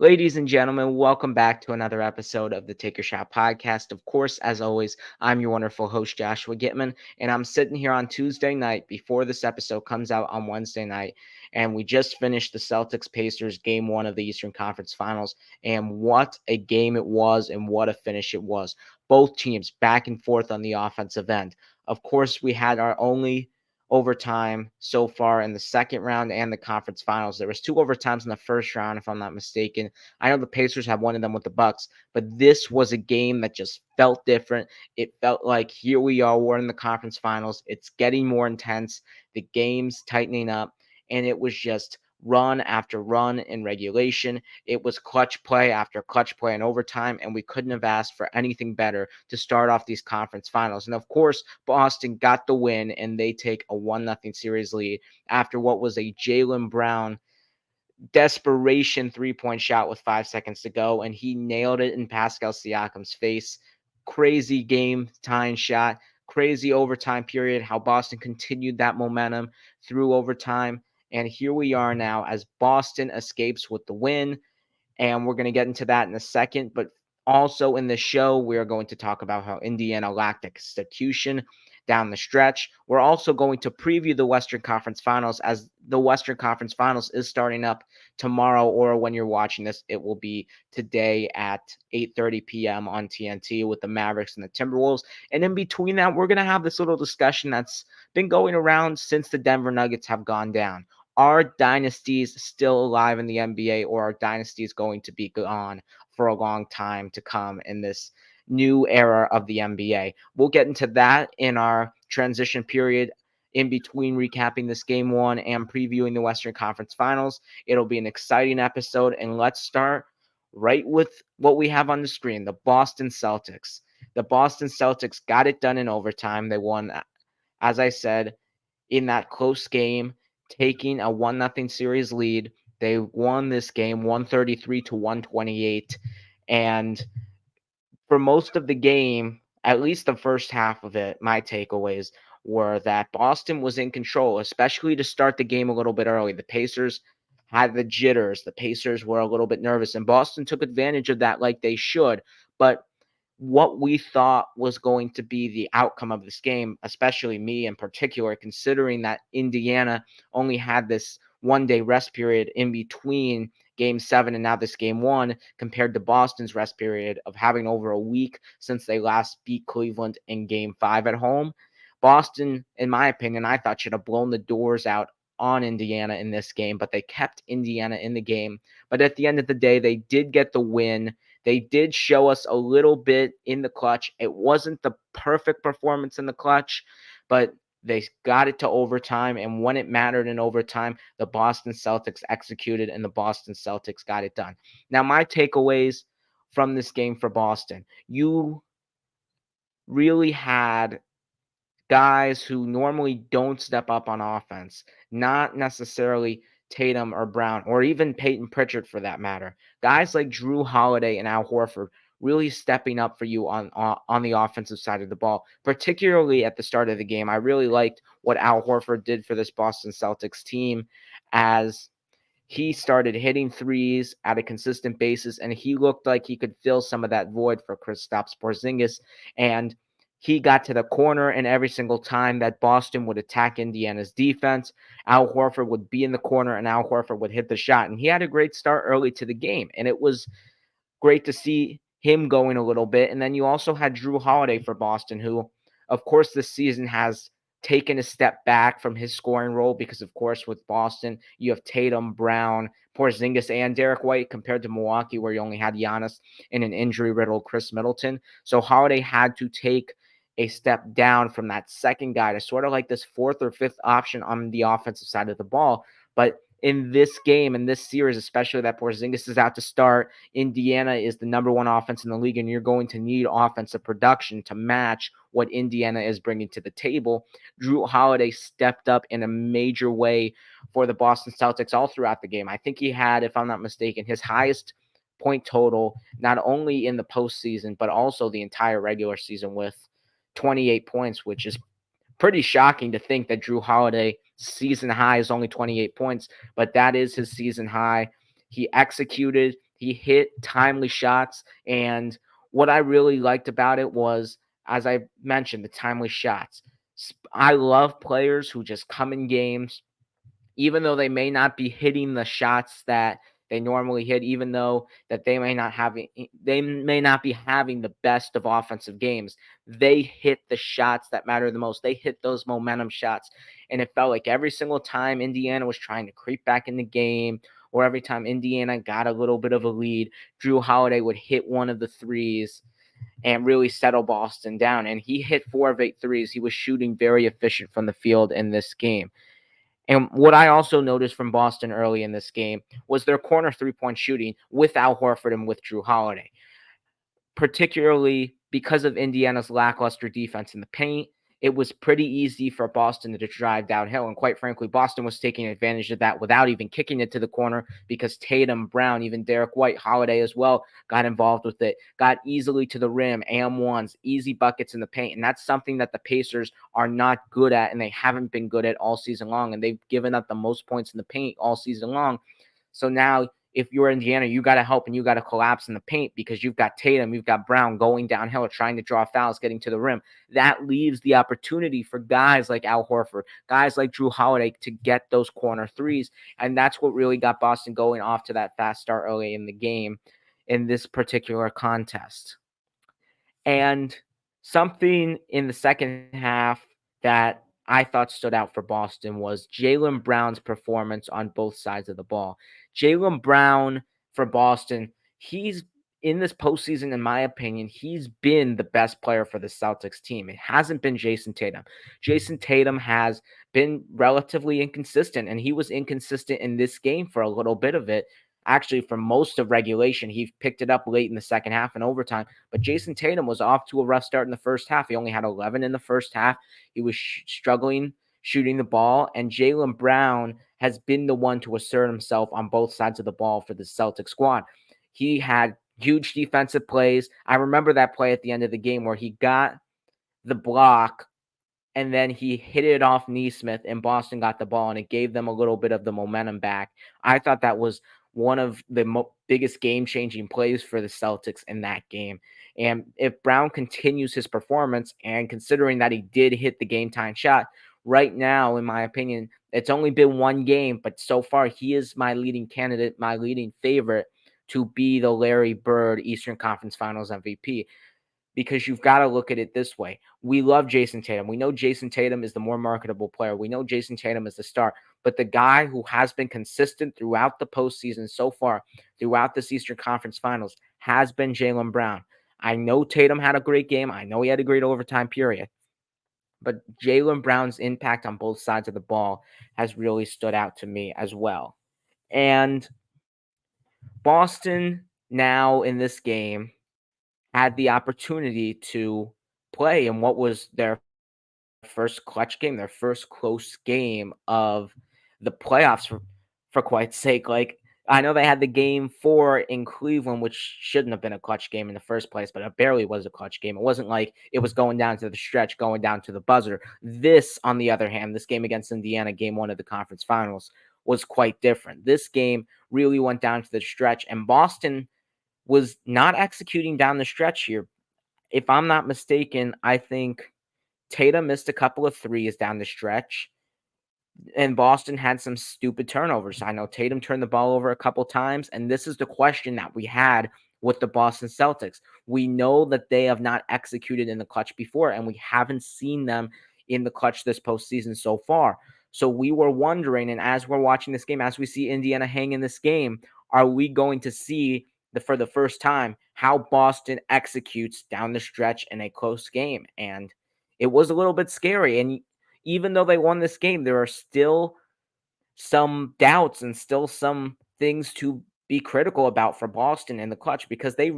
Ladies and gentlemen, welcome back to another episode of the Take Your Shot podcast. Of course, as always, I'm your wonderful host, Joshua Gitman, and I'm sitting here on Tuesday night before this episode comes out on Wednesday night. And we just finished the Celtics Pacers game one of the Eastern Conference Finals. And what a game it was, and what a finish it was. Both teams back and forth on the offensive end. Of course, we had our only overtime so far in the second round and the conference finals. There was two overtimes in the first round, if I'm not mistaken. I know the Pacers have one of them with the Bucks, but this was a game that just felt different. It felt like here we are, we're in the conference finals. It's getting more intense. The game's tightening up, and it was just run after run in regulation. It was clutch play after clutch play in overtime, and we couldn't have asked for anything better to start off these conference finals. And of course, Boston got the win, and they take a 1-0 series lead after what was a Jaylen Brown desperation three-point shot with 5 seconds to go, and he nailed it in Pascal Siakam's face. Crazy game tying shot, crazy overtime period, how Boston continued that momentum through overtime. And here we are now as Boston escapes with the win. And we're going to get into that in a second. But also in the show, we are going to talk about how Indiana lacked execution down the stretch. We're also going to preview the Western Conference Finals, as the Western Conference Finals is starting up tomorrow, or when you're watching this, it will be today at 8:30 p.m. on TNT with the Mavericks and the Timberwolves. And in between that, we're going to have this little discussion that's been going around since the Denver Nuggets have gone down. Are dynasties still alive in the NBA, or are dynasties going to be gone for a long time to come in this new era of the NBA? We'll get into that in our transition period in between recapping this game one and previewing the Western Conference Finals. It'll be an exciting episode, and let's start right with what we have on the screen, the Boston Celtics. The Boston Celtics got it done in overtime. They won, as I said, in that close game, taking a 1-0 series lead. They won this game 133 to 128. And for most of the game, at least the first half of it, my takeaways were that Boston was in control, especially to start the game a little bit early. The Pacers had the jitters. The Pacers were a little bit nervous, and Boston took advantage of that like they should. But what we thought was going to be the outcome of this game, especially me in particular, considering that Indiana only had this 1 day rest period in between game seven and now this game one, compared to Boston's rest period of having over a week since they last beat Cleveland in game five at home. Boston, in my opinion, I thought should have blown the doors out on Indiana in this game, but they kept Indiana in the game. But at the end of the day, they did get the win. They did show us a little bit in the clutch. It wasn't the perfect performance in the clutch, but they got it to overtime. And when it mattered in overtime, the Boston Celtics executed and the Boston Celtics got it done. Now, my takeaways from this game for Boston: you really had guys who normally don't step up on offense, not necessarily Tatum or Brown, or even Peyton Pritchard for that matter. Guys like Drew Holiday and Al Horford really stepping up for you on the offensive side of the ball, particularly at the start of the game. I really liked what Al Horford did for this Boston Celtics team, as he started hitting threes at a consistent basis, and he looked like he could fill some of that void for Kristaps Porzingis. And he got to the corner, and every single time that Boston would attack Indiana's defense, Al Horford would be in the corner, and Al Horford would hit the shot. And he had a great start early to the game, and it was great to see him going a little bit. And then you also had Drew Holiday for Boston, who, of course, this season has taken a step back from his scoring role because, of course, with Boston, you have Tatum, Brown, Porzingis, and Derek White, compared to Milwaukee, where you only had Giannis and an injury-riddled Chris Middleton. So Holiday had to take a step down from that second guy to sort of like this fourth or fifth option on the offensive side of the ball. But in this game, in this series, especially that Porzingis is out to start, Indiana is the number one offense in the league, and you're going to need offensive production to match what Indiana is bringing to the table. Drew Holiday stepped up in a major way for the Boston Celtics all throughout the game. I think he had, if I'm not mistaken, his highest point total, not only in the postseason, but also the entire regular season, with 28 points, which is pretty shocking to think that Drew Holiday season high is only 28 points, but that is his season high. He executed. He hit timely shots. And what I really liked about it was, as I mentioned, the timely shots. I love players who just come in games, even though they may not be hitting the shots that they normally hit, even though that they may not be having the best of offensive games, they hit the shots that matter the most. They hit those momentum shots. And it felt like every single time Indiana was trying to creep back in the game, or every time Indiana got a little bit of a lead, Drew Holiday would hit one of the threes and really settle Boston down. And he hit 4 of 8 threes. He was shooting very efficient from the field in this game. And what I also noticed from Boston early in this game was their corner 3-point shooting with Al Horford and with Drew Holiday, particularly because of Indiana's lackluster defense in the paint. It was pretty easy for Boston to drive downhill. And quite frankly, Boston was taking advantage of that without even kicking it to the corner, because Tatum, Brown, even Derek White, Holiday as well, got involved with it, got easily to the rim, AM1s, easy buckets in the paint. And that's something that the Pacers are not good at, and they haven't been good at all season long. And they've given up the most points in the paint all season long. So now, if you're Indiana, you got to help and you got to collapse in the paint, because you've got Tatum, you've got Brown going downhill, trying to draw fouls, getting to the rim. That leaves the opportunity for guys like Al Horford, guys like Drew Holiday to get those corner threes. And that's what really got Boston going off to that fast start early in the game in this particular contest. And something in the second half that I thought stood out for Boston was Jaylen Brown's performance on both sides of the ball. Jaylen Brown for Boston, he's in this postseason, in my opinion, he's been the best player for the Celtics team. It hasn't been Jason Tatum. Jason Tatum has been relatively inconsistent, and he was inconsistent in this game for a little bit of it. Actually, for most of regulation, he picked it up late in the second half and overtime. But Jason Tatum was off to a rough start in the first half. He only had 11 in the first half. He was struggling shooting the ball. And Jaylen Brown has been the one to assert himself on both sides of the ball for the Celtic squad. He had huge defensive plays. I remember that play at the end of the game where he got the block and then he hit it off Neesmith, and Boston got the ball, and it gave them a little bit of the momentum back. I thought that was one of the biggest game-changing plays for the Celtics in that game. And if Brown continues his performance, and considering that he did hit the game-time shot, right now, in my opinion, it's only been one game, but so far he is my leading candidate, my leading favorite to be the Larry Bird Eastern Conference Finals MVP. Because you've got to look at it this way. We love Jason Tatum. We know Jason Tatum is the more marketable player. We know Jason Tatum is the star. But the guy who has been consistent throughout the postseason so far, throughout this Eastern Conference Finals, has been Jaylen Brown. I know Tatum had a great game. I know he had a great overtime period. But Jaylen Brown's impact on both sides of the ball has really stood out to me as well. And Boston now in this game had the opportunity to play in what was their first clutch game, their first close game of the playoffs for quite sake. Like, I know they had the game 4 in Cleveland, which shouldn't have been a clutch game in the first place, but it barely was a clutch game. It wasn't like it was going down to the stretch, going down to the buzzer. This, on the other hand, this game against Indiana, game 1 of the conference finals, was quite different. This game really went down to the stretch, and Boston was not executing down the stretch here. If I'm not mistaken, I think Tatum missed a couple of threes down the stretch, and Boston had some stupid turnovers. I know Tatum turned the ball over a couple times, and this is the question that we had with the Boston Celtics. We know that they have not executed in the clutch before, and we haven't seen them in the clutch this postseason so far. So we were wondering, and as we're watching this game, as we see Indiana hang in this game, are we going to see for the first time how Boston executes down the stretch in a close game? And it was a little bit scary. And even though they won this game, there are still some doubts and still some things to be critical about for Boston in the clutch, because they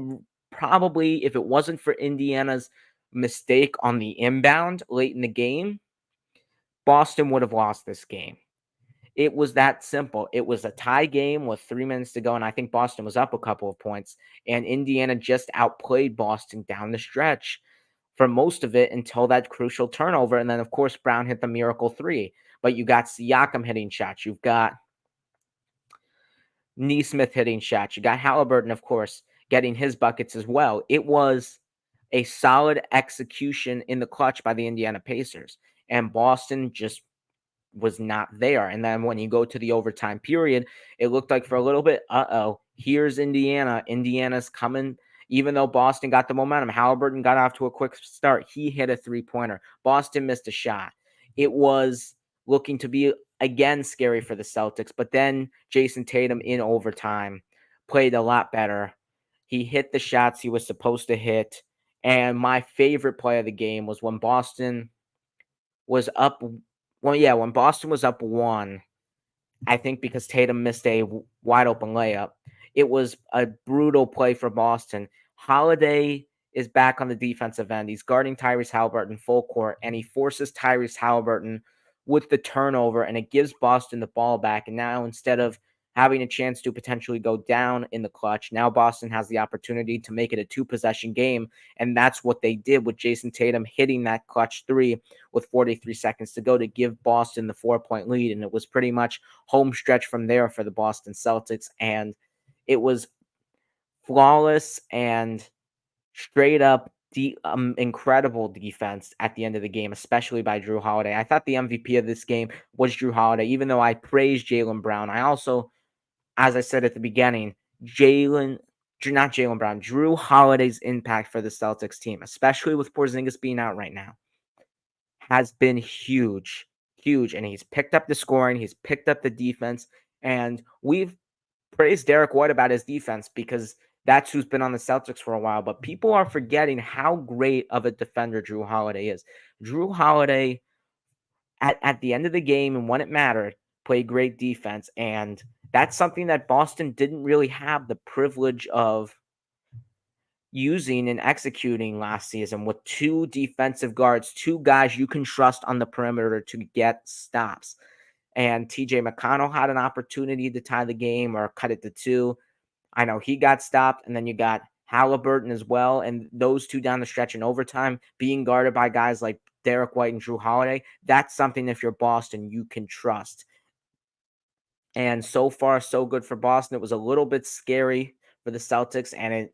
probably, if it wasn't for Indiana's mistake on the inbound late in the game, Boston would have lost this game. It was that simple. It was a tie game with 3 minutes to go, and I think Boston was up a couple of points, and Indiana just outplayed Boston down the stretch for most of it until that crucial turnover. And then, of course, Brown hit the miracle 3. But you got Siakam hitting shots. You've got Neesmith hitting shots. You got Halliburton, of course, getting his buckets as well. It was a solid execution in the clutch by the Indiana Pacers, and Boston just was not there. And then when you go to the overtime period, it looked like for a little bit, here's Indiana. Indiana's coming. Even though Boston got the momentum, Halliburton got off to a quick start. He hit a 3-pointer. Boston missed a shot. It was looking to be again scary for the Celtics, but then Jason Tatum in overtime played a lot better. He hit the shots he was supposed to hit. And my favorite play of the game was when Boston was up. Well, yeah, when Boston was up one, I think because Tatum missed a wide open layup. It was a brutal play for Boston. Holiday is back on the defensive end. He's guarding Tyrese Halliburton full court, and he forces Tyrese Halliburton with the turnover, and it gives Boston the ball back. And now instead of having a chance to potentially go down in the clutch, now Boston has the opportunity to make it a 2-possession game, and that's what they did with Jason Tatum hitting that clutch three with 43 seconds to go to give Boston the 4-point lead, and it was pretty much home stretch from there for the Boston Celtics, and it was flawless and straight up incredible defense at the end of the game, especially by Drew Holiday. I thought the MVP of this game was Drew Holiday, even though I praised Jaylen Brown. I also, as I said at the beginning, not Jaylen Brown, Drew Holiday's impact for the Celtics team, especially with Porzingis being out right now, has been huge, huge. And he's picked up the scoring, he's picked up the defense, and we've praised Derek White about his defense because that's who's been on the Celtics for a while. But people are forgetting how great of a defender Drew Holiday is. Drew Holiday, at the end of the game and when it mattered, played great defense. And that's something that Boston didn't really have the privilege of using and executing last season with two defensive guards, two guys you can trust on the perimeter to get stops. And TJ McConnell had an opportunity to tie the game or cut it to two. I know he got stopped, and then you got Halliburton as well. And those two down the stretch in overtime being guarded by guys like Derek White and Drew Holiday, that's something if you're Boston, you can trust. And so far, so good for Boston. It was a little bit scary for the Celtics, and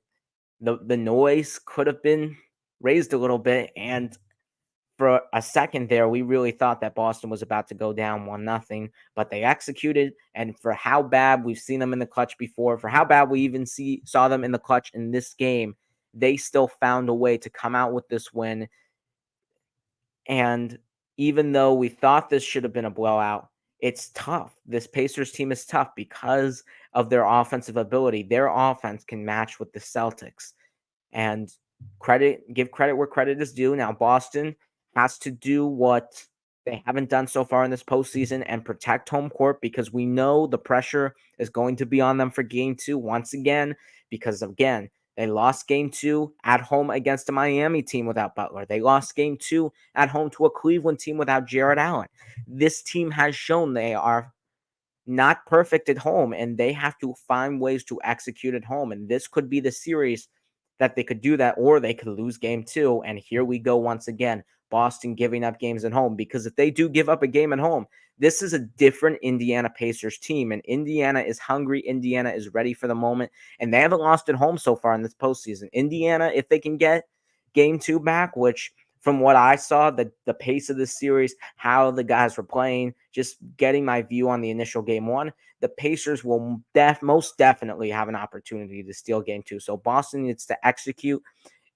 the noise could have been raised a little bit. And for a second there, we really thought that Boston was about to go down 1-0, but they executed. And for how bad we've seen them in the clutch before, for how bad we even saw them in the clutch in this game, they still found a way to come out with this win. And even though we thought this should have been a blowout, it's tough. This Pacers team is tough because of their offensive ability. Their offense can match with the Celtics. And give credit where credit is due. Now, Boston has to do what they haven't done so far in this postseason and protect home court because we know the pressure is going to be on them for game two once again, because again, they lost game two at home against a Miami team without Butler. They lost game two at home to a Cleveland team without Jared Allen. This team has shown they are not perfect at home, and they have to find ways to execute at home. And this could be the series that they could do that, or they could lose game two. And here we go once again, Boston giving up games at home, because if they do give up a game at home, this is a different Indiana Pacers team, and Indiana is hungry. Indiana is ready for the moment, and they haven't lost at home so far in this postseason. Indiana, if they can get game two back, which from what I saw, the pace of this series, how the guys were playing, just getting my view on the initial game one, the Pacers will most definitely have an opportunity to steal game two. So Boston needs to execute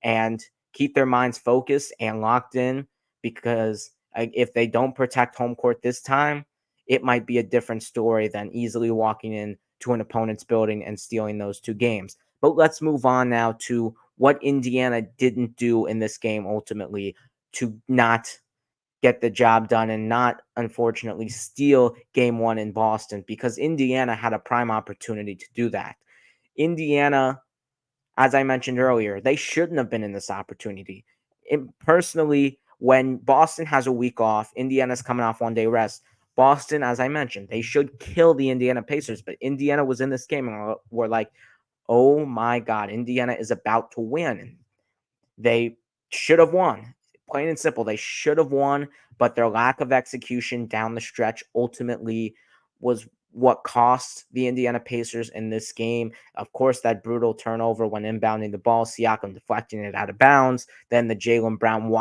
and keep their minds focused and locked in, because if they don't protect home court this time, it might be a different story than easily walking in to an opponent's building and stealing those two games. But let's move on now to what Indiana didn't do in this game ultimately to not get the job done and not, unfortunately, steal game one in Boston, because Indiana had a prime opportunity to do that. Indiana, as I mentioned earlier, they shouldn't have been in this opportunity. Personally, when Boston has a week off, Indiana's coming off 1-day rest. Boston, as I mentioned, they should kill the Indiana Pacers, but Indiana was in this game and we're like, oh my God, Indiana is about to win. They should have won. Plain and simple, they should have won, but their lack of execution down the stretch ultimately was what cost the Indiana Pacers in this game. Of course, that brutal turnover when inbounding the ball, Siakam deflecting it out of bounds, then the Jaylen Brown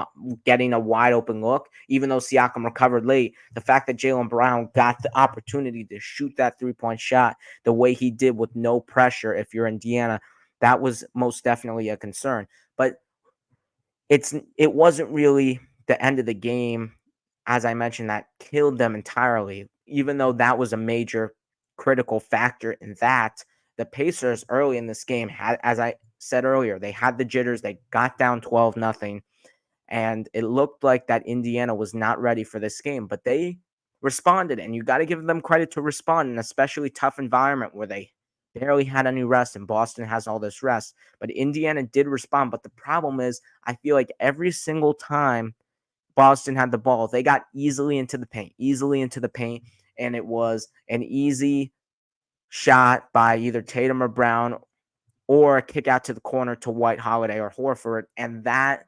getting a wide open look, even though Siakam recovered late. The fact that Jaylen Brown got the opportunity to shoot that 3-point shot the way he did with no pressure, if you're Indiana, that was most definitely a concern. But it wasn't really the end of the game, as I mentioned, that killed them entirely. Even though that was a major critical factor in that, the Pacers early in this game had, as I said earlier, they had the jitters. They got down 12-0, and it looked like that Indiana was not ready for this game, but they responded, and you got to give them credit to respond in an especially tough environment where they barely had any rest, and Boston has all this rest. But Indiana did respond. But the problem is, I feel like every single time Boston had the ball, they got easily into the paint, and it was an easy shot by either Tatum or Brown, or a kick out to the corner to White, Holiday, or Horford. And that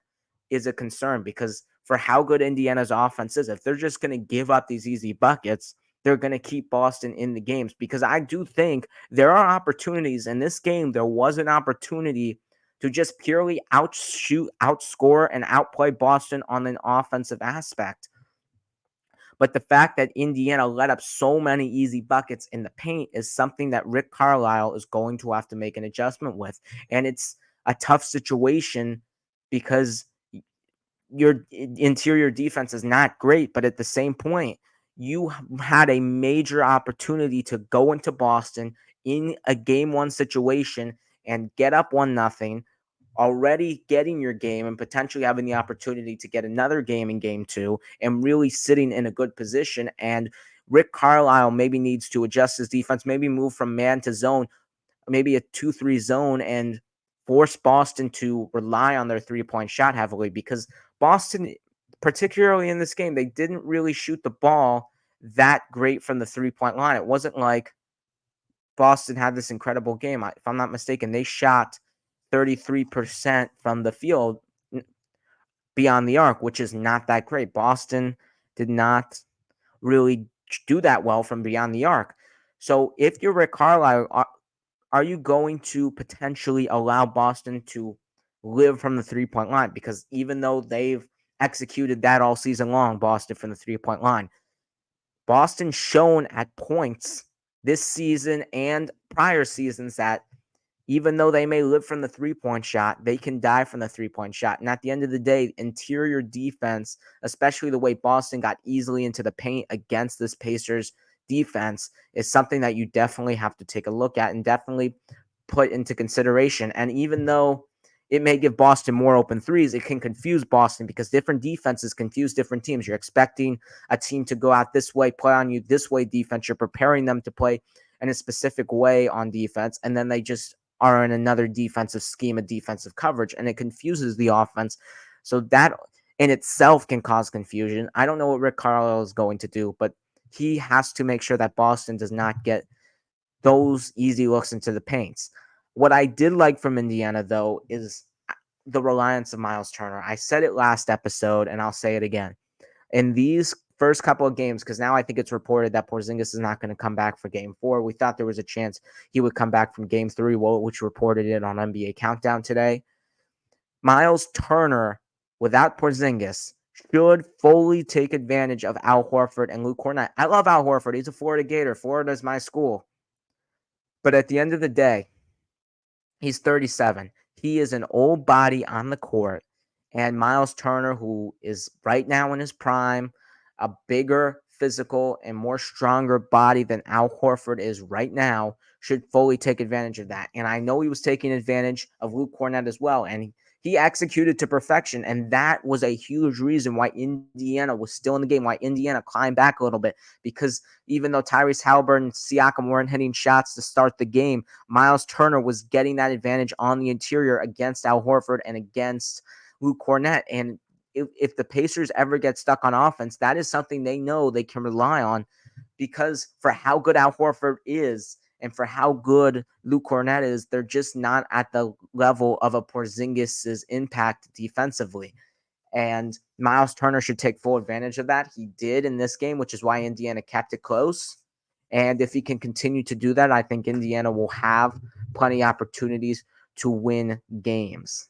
is a concern because for how good Indiana's offense is, if they're just going to give up these easy buckets, they're going to keep Boston in the games. Because I do think there are opportunities in this game. There was an opportunity to just purely outshoot, outscore, and outplay Boston on an offensive aspect. But the fact that Indiana let up so many easy buckets in the paint is something that Rick Carlisle is going to have to make an adjustment with. And it's a tough situation because your interior defense is not great. But at the same point, you had a major opportunity to go into Boston in a game one situation and get up 1-0, already getting your game and potentially having the opportunity to get another game in game two and really sitting in a good position. And Rick Carlisle maybe needs to adjust his defense, maybe move from man to zone, maybe a 2-3 zone, and force Boston to rely on their 3-point shot heavily, because Boston, particularly in this game, they didn't really shoot the ball that great from the 3-point line. It wasn't like Boston had this incredible game. If I'm not mistaken, they shot 33% from the field beyond the arc, which is not that great. Boston did not really do that well from beyond the arc. So if you're Rick Carlisle, are you going to potentially allow Boston to live from the 3-point line? Because even though they've executed that all season long, Boston from the 3-point line, Boston shown at points this season and prior seasons that even though they may live from the 3-point shot, they can die from the 3-point shot. And at the end of the day, interior defense, especially the way Boston got easily into the paint against this Pacers defense, is something that you definitely have to take a look at and definitely put into consideration. And even though it may give Boston more open threes, it can confuse Boston because different defenses confuse different teams. You're expecting a team to go out this way, play on you this way defense. You're preparing them to play in a specific way on defense, and then they just are in another defensive scheme, a defensive coverage, and it confuses the offense. So that in itself can cause confusion. I don't know what Rick Carlisle is going to do, but he has to make sure that Boston does not get those easy looks into the paints. What I did like from Indiana, though, is the reliance of Miles Turner. I said it last episode, and I'll say it again. In these first couple of games, because now I think it's reported that Porzingis is not going to come back for game 4. We thought there was a chance he would come back from game 3, which reported it on NBA Countdown today. Miles Turner, without Porzingis, should fully take advantage of Al Horford and Luke Kornet. I love Al Horford. He's a Florida Gator. Florida is my school. But at the end of the day, he's 37. He is an old body on the court. And Miles Turner, who is right now in his prime, a bigger, physical, and more stronger body than Al Horford is right now, should fully take advantage of that. And I know he was taking advantage of Luke Kornet as well. And he executed to perfection. And that was a huge reason why Indiana was still in the game, why Indiana climbed back a little bit. Because even though Tyrese Halliburton and Siakam weren't hitting shots to start the game, Miles Turner was getting that advantage on the interior against Al Horford and against Luke Kornet. And if the Pacers ever get stuck on offense, that is something they know they can rely on, because for how good Al Horford is and for how good Luke Kornet is, they're just not at the level of a Porzingis' impact defensively. And Miles Turner should take full advantage of that. He did in this game, which is why Indiana kept it close. And if he can continue to do that, I think Indiana will have plenty of opportunities to win games.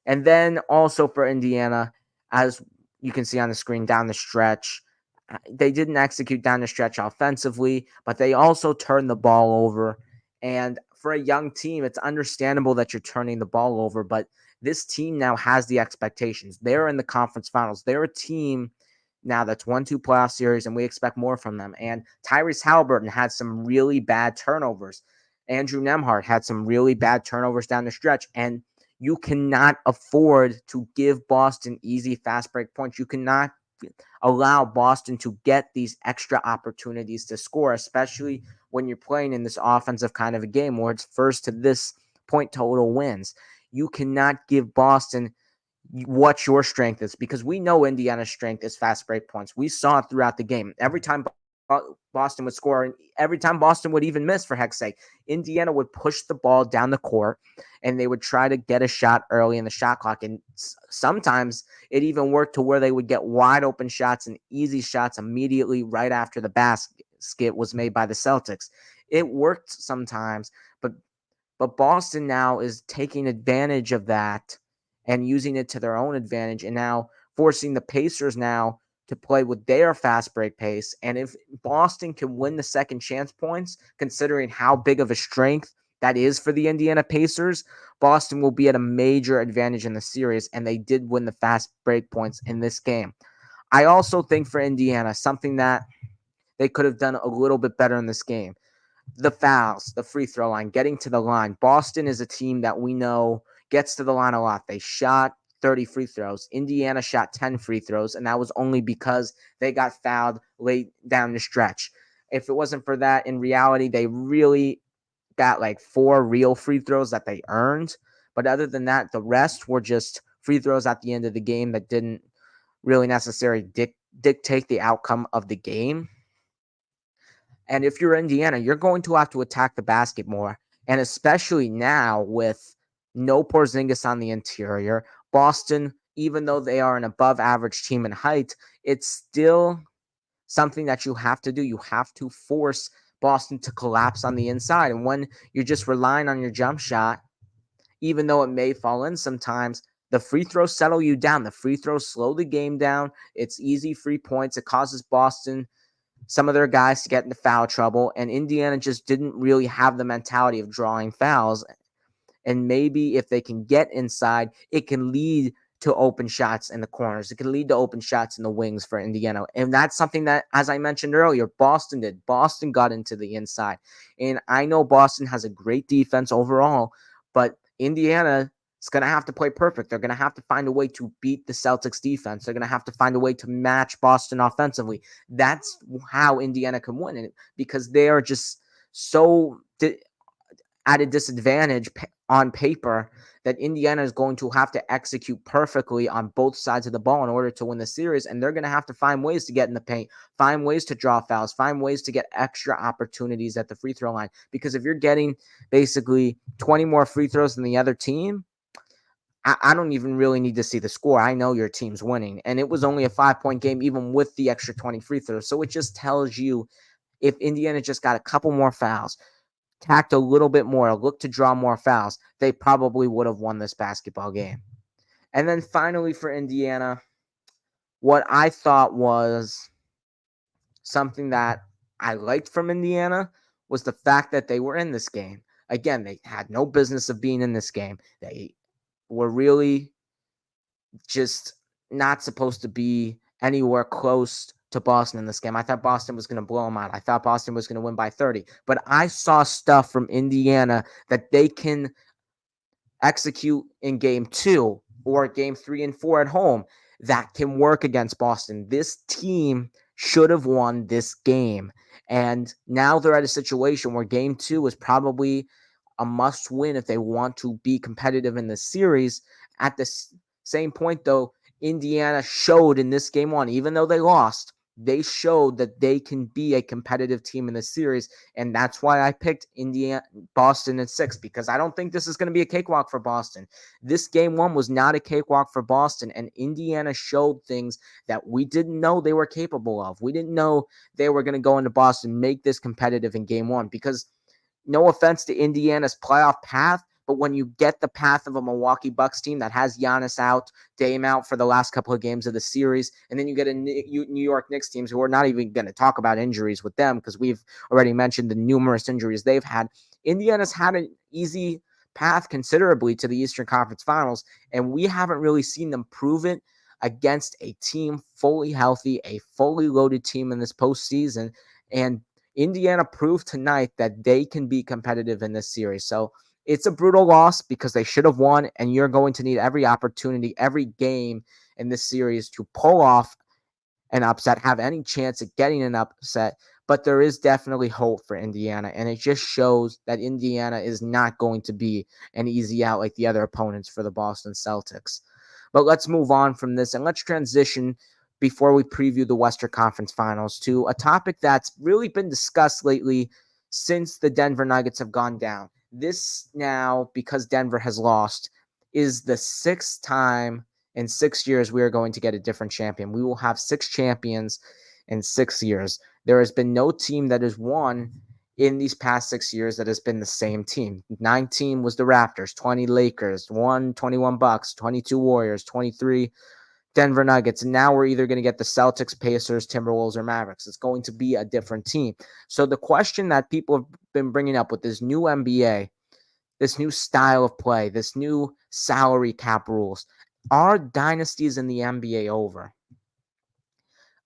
And then also for Indiana, as you can see on the screen down the stretch, they didn't execute down the stretch offensively, but they also turned the ball over. And for a young team, it's understandable that you're turning the ball over, but this team now has the expectations. They're in the conference finals. They're a team now that's won 2 playoff series, and we expect more from them. And Tyrese Halliburton had some really bad turnovers. Andrew Nemhart had some really bad turnovers down the stretch. And you cannot afford to give Boston easy fast break points. You cannot allow Boston to get these extra opportunities to score, especially when you're playing in this offensive kind of a game where it's first to this point total wins. You cannot give Boston what your strength is, because we know Indiana's strength is fast break points. We saw it throughout the game. Every time Boston would score, and every time Boston would even miss, for heck's sake, Indiana would push the ball down the court and they would try to get a shot early in the shot clock. And sometimes it even worked to where they would get wide open shots and easy shots immediately right after the basket was made by the Celtics. It worked sometimes, but Boston now is taking advantage of that and using it to their own advantage, and now forcing the Pacers now to play with their fast break pace. And if Boston can win the second chance points, considering how big of a strength that is for the Indiana Pacers, Boston will be at a major advantage in the series, and they did win the fast break points in this game. I also think for Indiana, something that they could have done a little bit better in this game, the fouls, the free throw line, getting to the line. Boston is a team that we know gets to the line a lot. They shot 30 free throws. Indiana shot 10 free throws, and that was only because they got fouled late down the stretch. If it wasn't for that, in reality, they really got like 4 real free throws that they earned. But other than that, the rest were just free throws at the end of the game that didn't really necessarily dictate the outcome of the game. And if you're Indiana, you're going to have to attack the basket more. And especially now with no Porzingis on the interior, Boston, even though they are an above average team in height, it's still something that you have to do. You have to force Boston to collapse on the inside. And when you're just relying on your jump shot, even though it may fall in sometimes, the free throws settle you down. The free throws slow the game down. It's easy free points. It causes Boston, some of their guys, to get into foul trouble, and Indiana just didn't really have the mentality of drawing fouls. And maybe if they can get inside, it can lead to open shots in the corners. It can lead to open shots in the wings for Indiana. And that's something that, as I mentioned earlier, Boston did. Boston got into the inside. And I know Boston has a great defense overall, but Indiana is going to have to play perfect. They're going to have to find a way to beat the Celtics defense. They're going to have to find a way to match Boston offensively. That's how Indiana can win, because they are just so at a disadvantage on paper that Indiana is going to have to execute perfectly on both sides of the ball in order to win the series. And they're going to have to find ways to get in the paint, find ways to draw fouls, find ways to get extra opportunities at the free throw line. Because if you're getting basically 20 more free throws than the other team, I don't even really need to see the score. I know your team's winning. And it was only a 5-point game, even with the extra 20 free throws. So it just tells you, if Indiana just got a couple more fouls, tacked a little bit more, looked to draw more fouls, they probably would have won this basketball game. And then finally for Indiana, what I thought was something that I liked from Indiana was the fact that they were in this game. Again, they had no business of being in this game. They were really just not supposed to be anywhere close to Boston in this game. I thought Boston was going to blow them out. I thought Boston was going to win by 30. But I saw stuff from Indiana that they can execute in game 2 or game 3 and 4 at home that can work against Boston. This team should have won this game. And now they're at a situation where game 2 is probably a must win if they want to be competitive in the series. At the same point, though, Indiana showed in this game 1, even though they lost, they showed that they can be a competitive team in the series, and that's why I picked Boston at 6, because I don't think this is going to be a cakewalk for Boston. This game 1 was not a cakewalk for Boston, and Indiana showed things that we didn't know they were capable of. We didn't know they were going to go into Boston, make this competitive in game 1, because no offense to Indiana's playoff path, but when you get the path of a Milwaukee Bucks team that has Giannis out, Dame out for the last couple of games of the series, and then you get a New York Knicks teams who are not even going to talk about injuries with them, because we've already mentioned the numerous injuries they've had. Indiana's had an easy path considerably to the Eastern Conference Finals, and we haven't really seen them prove it against a team fully healthy, a fully loaded team in this postseason. And Indiana proved tonight that they can be competitive in this series. So it's a brutal loss because they should have won, and you're going to need every opportunity, every game in this series to pull off an upset, have any chance at getting an upset. But there is definitely hope for Indiana, and it just shows that Indiana is not going to be an easy out like the other opponents for the Boston Celtics. But let's move on from this, and let's transition before we preview the Western Conference Finals to a topic that's really been discussed lately since the Denver Nuggets have gone down. This now, because Denver has lost, is the 6th time in 6 years we are going to get a different champion. We will have 6 champions in 6 years. There has been no team that has won in these past 6 years that has been the same team. 19 was the Raptors, 20 Lakers, 21 Bucks, 22 Warriors, 23 Denver Nuggets. And now we're either going to get the Celtics, Pacers, Timberwolves, or Mavericks. It's going to be a different team. So the question that people have been bringing up with this new NBA, this new style of play, this new salary cap rules, are dynasties in the NBA over?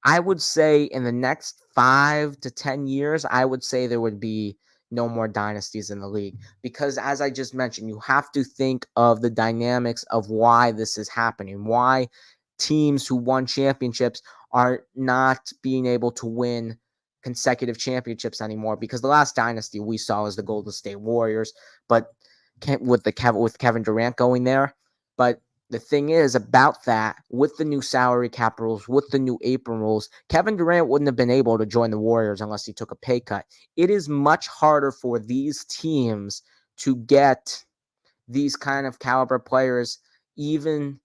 I would say in the next 5 to 10 years, I would say there would be no more dynasties in the league, because as I just mentioned, you have to think of the dynamics of why this is happening, why teams who won championships are not being able to win consecutive championships anymore, because the last dynasty we saw was the Golden State Warriors, but with Kevin Durant going there. But the thing is about that, with the new salary cap rules, with the new apron rules, Kevin Durant wouldn't have been able to join the Warriors unless he took a pay cut. It is much harder for these teams to get these kind of caliber players, even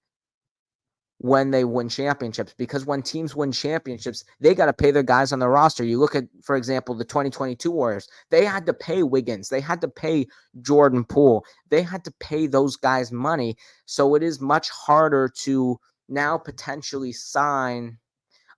when they win championships, because when teams win championships, they got to pay their guys on the roster. You look at, for example, the 2022 Warriors. They had to pay Wiggins. They had to pay Jordan Poole. They had to pay those guys money. So it is much harder to now potentially sign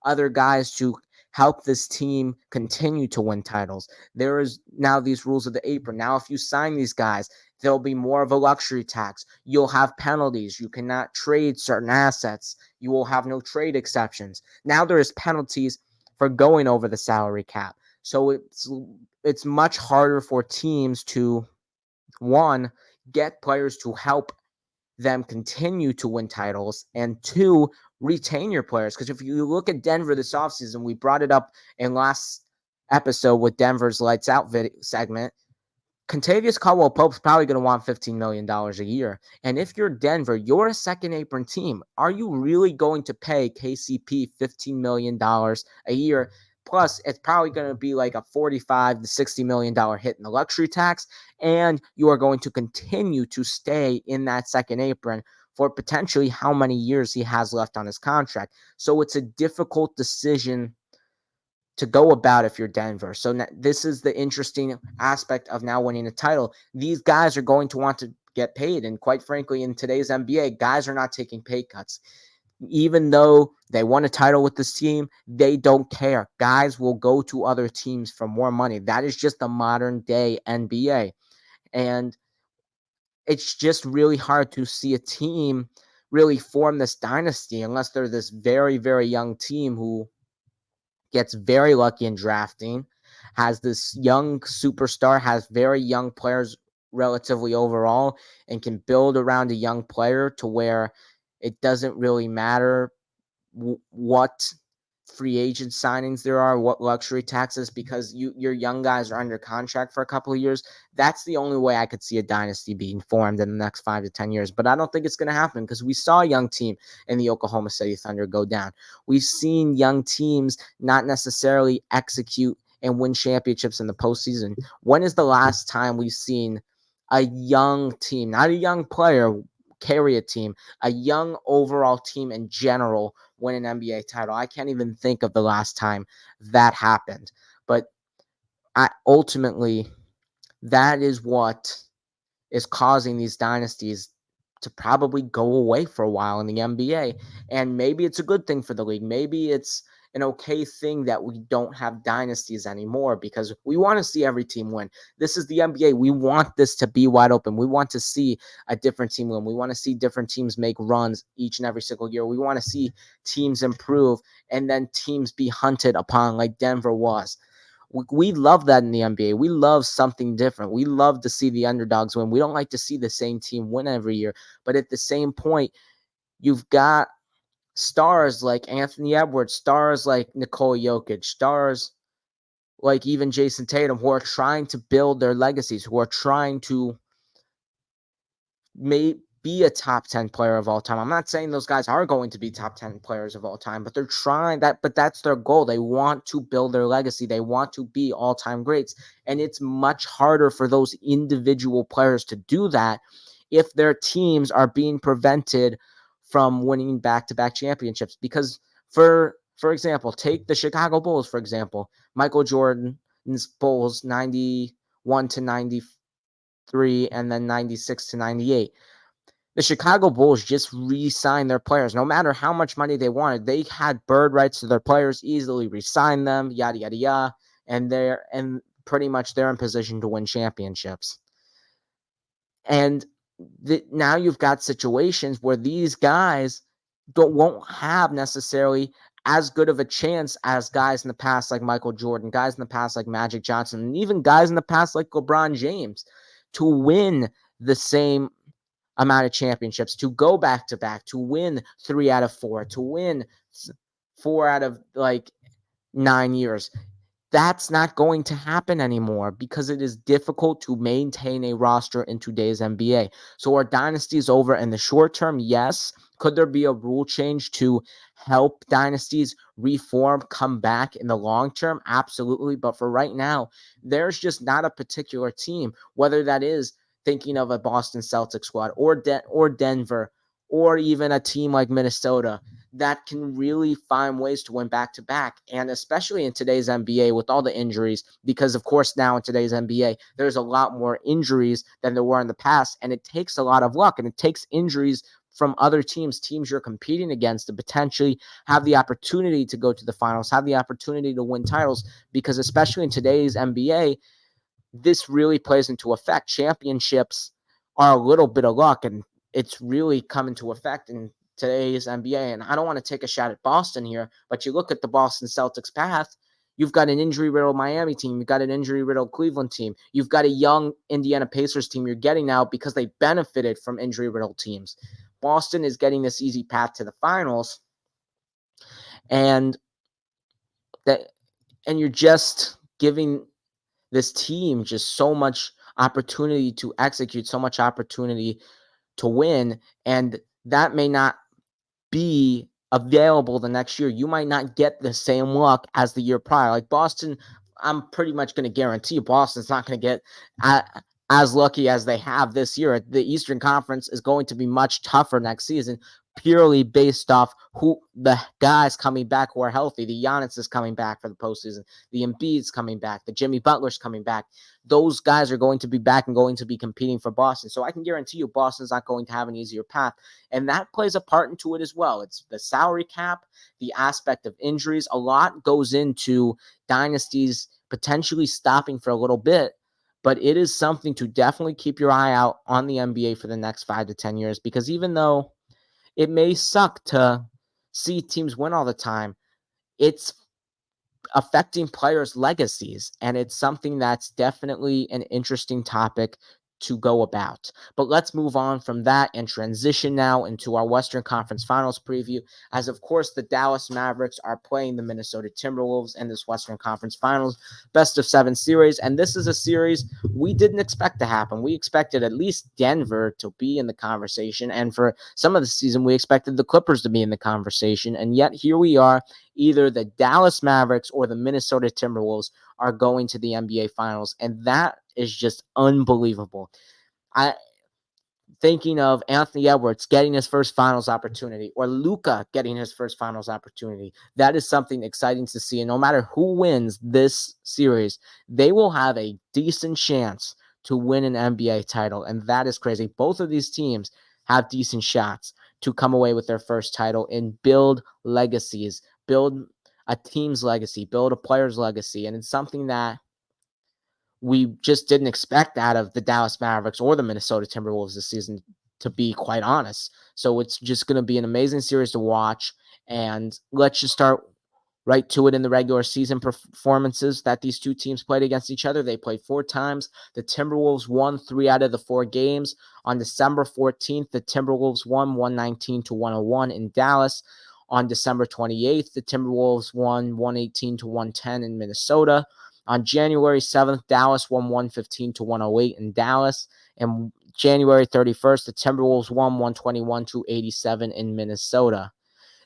other guys to help this team continue to win titles. There is now these rules of the apron. Now, if you sign these guys, there'll be more of a luxury tax. You'll have penalties. You cannot trade certain assets. You will have no trade exceptions. Now there is penalties for going over the salary cap. So it's much harder for teams to, one, get players to help them continue to win titles, and two, retain your players. Because if you look at Denver this offseason, we brought it up in last episode with Denver's Lights Out video segment. Contavious Caldwell-Pope's probably going to want $15 million a year. And if you're Denver, you're a second apron team. Are you really going to pay KCP $15 million a year? Plus, it's probably going to be like a $45 to $60 million hit in the luxury tax. And you are going to continue to stay in that second apron for potentially how many years he has left on his contract. So it's a difficult decision to go about if you're Denver. So this is the interesting aspect of now winning a title. These guys are going to want to get paid. And quite frankly, in today's NBA, guys are not taking pay cuts. Even though they won a title with this team, they don't care. Guys will go to other teams for more money. That is just the modern day NBA. And it's just really hard to see a team really form this dynasty unless they're this very, very young team who gets very lucky in drafting, has this young superstar, has very young players relatively overall, and can build around a young player to where it doesn't really matter what free agent signings there are, what luxury taxes, because your young guys are under contract for a couple of years. That's the only way I could see a dynasty being formed in the next 5 to 10 years. But I don't think it's going to happen because we saw a young team in the Oklahoma City Thunder go down. We've seen young teams not necessarily execute and win championships in the postseason. When is the last time we've seen a young team, not a young player, carry a team, a young overall team in general, win an NBA title? I can't even think of the last time that happened. But ultimately, that is what is causing these dynasties to probably go away for a while in the NBA. And maybe it's a good thing for the league. Maybe it's an okay thing that we don't have dynasties anymore because we want to see every team win. This is the NBA. We want this to be wide open. We want to see a different team win. We want to see different teams make runs each and every single year. We want to see teams improve and then teams be hunted upon like Denver was. We love that in the NBA. We love something different. We love to see the underdogs win. We don't like to see the same team win every year. But at the same point, you've got stars like Anthony Edwards, stars like Nikola Jokic, stars like even Jason Tatum, who are trying to build their legacies, who are trying to be a top 10 player of all time. I'm not saying those guys are going to be top 10 players of all time, but they're trying that, but that's their goal. They want to build their legacy. They want to be all-time greats. And it's much harder for those individual players to do that if their teams are being prevented from winning back-to-back championships. Because for example, take the Chicago Bulls, for example. Michael Jordan's Bulls 91 to 93 and then 96 to 98. The Chicago Bulls just re-signed their players. No matter how much money they wanted, they had bird rights to their players, easily re-signed them, yada yada yada, and pretty much they're in position to win championships. And now you've got situations where these guys won't have necessarily as good of a chance as guys in the past like Michael Jordan, guys in the past like Magic Johnson, and even guys in the past like LeBron James to win the same amount of championships, to go back to back, to win 3 out of 4, to win 4 out of like 9 years. That's not going to happen anymore because it is difficult to maintain a roster in today's NBA. So are dynasties over in the short term? Yes. Could there be a rule change to help dynasties reform, come back in the long term? Absolutely. But for right now, there's just not a particular team, whether that is thinking of a Boston Celtics squad or Denver or even a team like Minnesota, that can really find ways to win back-to-back. And especially in today's NBA with all the injuries, because of course now in today's NBA, there's a lot more injuries than there were in the past, and it takes a lot of luck, and it takes injuries from other teams you're competing against to potentially have the opportunity to go to the finals, have the opportunity to win titles, because especially in today's NBA, this really plays into effect. Championships are a little bit of luck, and it's really come into effect in today's NBA. And I don't want to take a shot at Boston here, but you look at the Boston Celtics path, you've got an injury-riddled Miami team. You've got an injury-riddled Cleveland team. You've got a young Indiana Pacers team you're getting now because they benefited from injury-riddled teams. Boston is getting this easy path to the finals, and you're just giving this team just so much opportunity to execute, so much opportunity to win, and that may not be available the next year. You might not get the same luck as the year prior. Like Boston, I'm pretty much going to guarantee Boston's not going to get as lucky as they have this year. The Eastern Conference is going to be much tougher next season, purely based off who the guys coming back who are healthy. The Giannis is coming back for the postseason. The Embiid's coming back. The Jimmy Butler's coming back. Those guys are going to be back and going to be competing for Boston. So I can guarantee you Boston's not going to have an easier path. And that plays a part into it as well. It's the salary cap, the aspect of injuries. A lot goes into dynasties potentially stopping for a little bit. But it is something to definitely keep your eye out on the NBA for the next 5 to 10 years, because even though it may suck to see teams win all the time, it's affecting players' legacies, and it's something that's definitely an interesting topic to go about. But let's move on from that and transition now into our Western Conference Finals preview, as of course the Dallas Mavericks are playing the Minnesota Timberwolves in this Western Conference Finals best of 7 series. And this is a series we didn't expect to happen. We expected at least Denver to be in the conversation, and for some of the season we expected the Clippers to be in the conversation, and yet here we are. Either the Dallas Mavericks or the Minnesota Timberwolves are going to the NBA Finals, and that is just unbelievable. I thinking of Anthony Edwards getting his first finals opportunity or Luka getting his first finals opportunity. That is something exciting to see. And no matter who wins this series, they will have a decent chance to win an NBA title. And that is crazy. Both of these teams have decent shots to come away with their first title and build legacies, build a team's legacy, build a player's legacy. And it's something that we just didn't expect out of the Dallas Mavericks or the Minnesota Timberwolves this season, to be quite honest. So it's just going to be an amazing series to watch. And let's just start right to it in the regular season performances that these two teams played against each other. They played 4 times. The Timberwolves won 3 out of the 4 games. On December 14th, the Timberwolves won 119-101 in Dallas. On December 28th, the Timberwolves won 118-110 in Minnesota. On January 7th, Dallas won 115-108 in Dallas. And January 31st, the Timberwolves won 121-87 in Minnesota.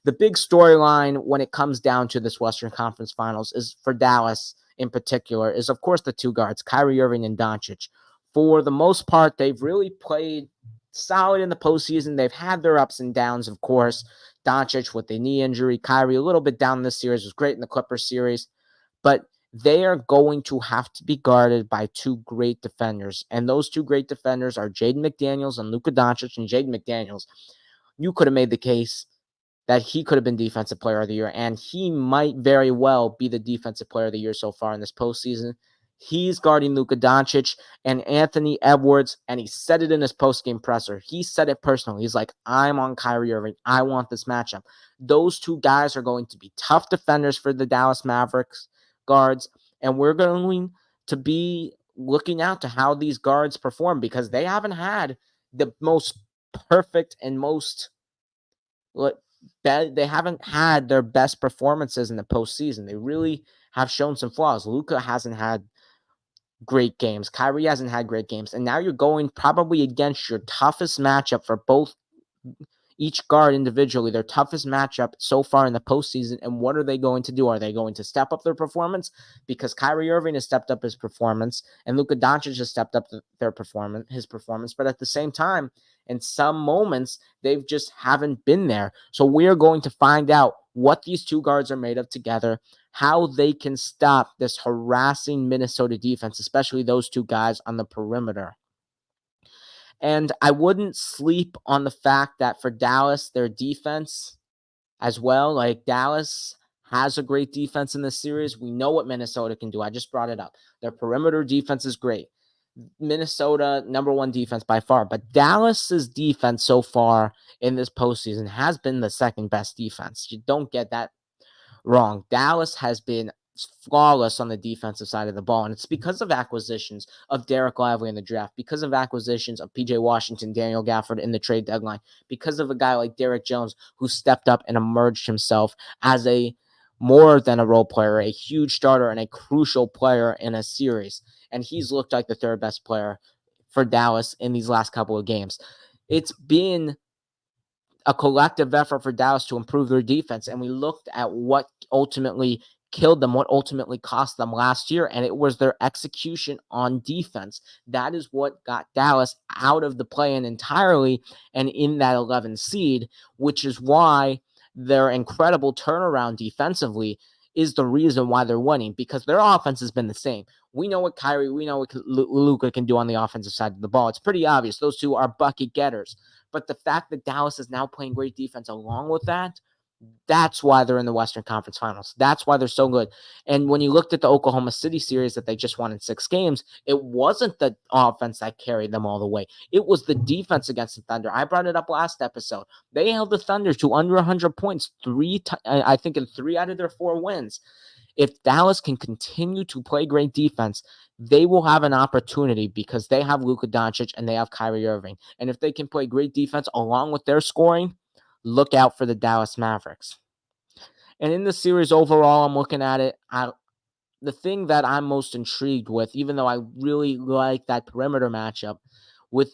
The big storyline when it comes down to this Western Conference Finals is for Dallas in particular is, of course, the two guards, Kyrie Irving and Doncic. For the most part, they've really played solid in the postseason. They've had their ups and downs, of course. Doncic with the knee injury, Kyrie a little bit down in this series, was great in the Clippers series. But they are going to have to be guarded by 2 great defenders. And those 2 great defenders are Jaden McDaniels and Luka Doncic. And Jaden McDaniels, you could have made the case that he could have been Defensive Player of the Year, and he might very well be the Defensive Player of the Year so far in this postseason. He's guarding Luka Doncic and Anthony Edwards, and he said it in his postgame presser. He said it personally. He's like, I'm on Kyrie Irving. I want this matchup. Those 2 guys are going to be tough defenders for the Dallas Mavericks guards, and we're going to be looking out to how these guards perform, because they haven't had the most perfect and they haven't had their best performances in the postseason. They really have shown some flaws. Luka hasn't had great games. Kyrie hasn't had great games. And now you're going probably against your toughest matchup for both each guard individually, their toughest matchup so far in the postseason. And what are they going to do? Are they going to step up their performance? Because Kyrie Irving has stepped up his performance and Luka Doncic has stepped up his performance. But at the same time, in some moments, they've just haven't been there. So we're going to find out what these 2 guards are made of together, how they can stop this harassing Minnesota defense, especially those 2 guys on the perimeter. And I wouldn't sleep on the fact that for Dallas, their defense as well, like Dallas has a great defense in this series. We know what Minnesota can do. I just brought it up. Their perimeter defense is great. Minnesota, number 1 defense by far. But Dallas's defense so far in this postseason has been the second best defense. You don't get that wrong. Dallas has been flawless on the defensive side of the ball, and it's because of acquisitions of Derek Lively in the draft, because of acquisitions of PJ Washington, Daniel Gafford in the trade deadline, because of a guy like Derek Jones who stepped up and emerged himself as a more than a role player, a huge starter and a crucial player in a series. And he's looked like the 3rd best player for Dallas in these last couple of games. It's been a collective effort for Dallas to improve their defense. And we looked at what ultimately killed them, what ultimately cost them last year, and it was their execution on defense. That is what got Dallas out of the play-in entirely and in that 11 seed, which is why their incredible turnaround defensively is the reason why they're winning, because their offense has been the same. We know what Kyrie, we know what Luka can do on the offensive side of the ball. It's pretty obvious. Those 2 are bucket getters. But the fact that Dallas is now playing great defense along with that, that's why they're in the Western Conference Finals. That's why they're so good. And when you looked at the Oklahoma City series that they just won in 6 games, it wasn't the offense that carried them all the way. It was the defense against the Thunder. I brought it up last episode. They held the Thunder to under 100 points, I think in 3 out of their 4 wins. If Dallas can continue to play great defense, they will have an opportunity because they have Luka Doncic and they have Kyrie Irving. And if they can play great defense along with their scoring, look out for the Dallas Mavericks. And in the series overall, I'm looking at it. The thing that I'm most intrigued with, even though I really like that perimeter matchup with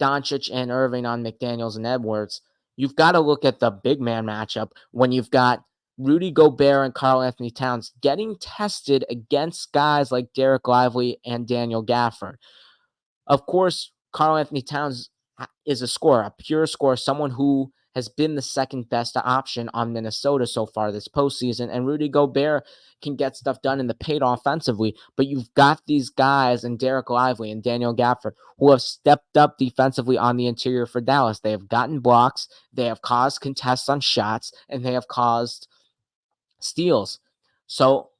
Doncic and Irving on McDaniels and Edwards, you've got to look at the big man matchup when you've got Rudy Gobert and Karl Anthony Towns getting tested against guys like Derek Lively and Daniel Gafford. Of course, Karl Anthony Towns is a scorer, a pure scorer, someone who has been the second best option on Minnesota so far this postseason. And Rudy Gobert can get stuff done in the paint offensively. But you've got these guys and Derek Lively and Daniel Gafford who have stepped up defensively on the interior for Dallas. They have gotten blocks, they have caused contests on shots, and they have caused steals. So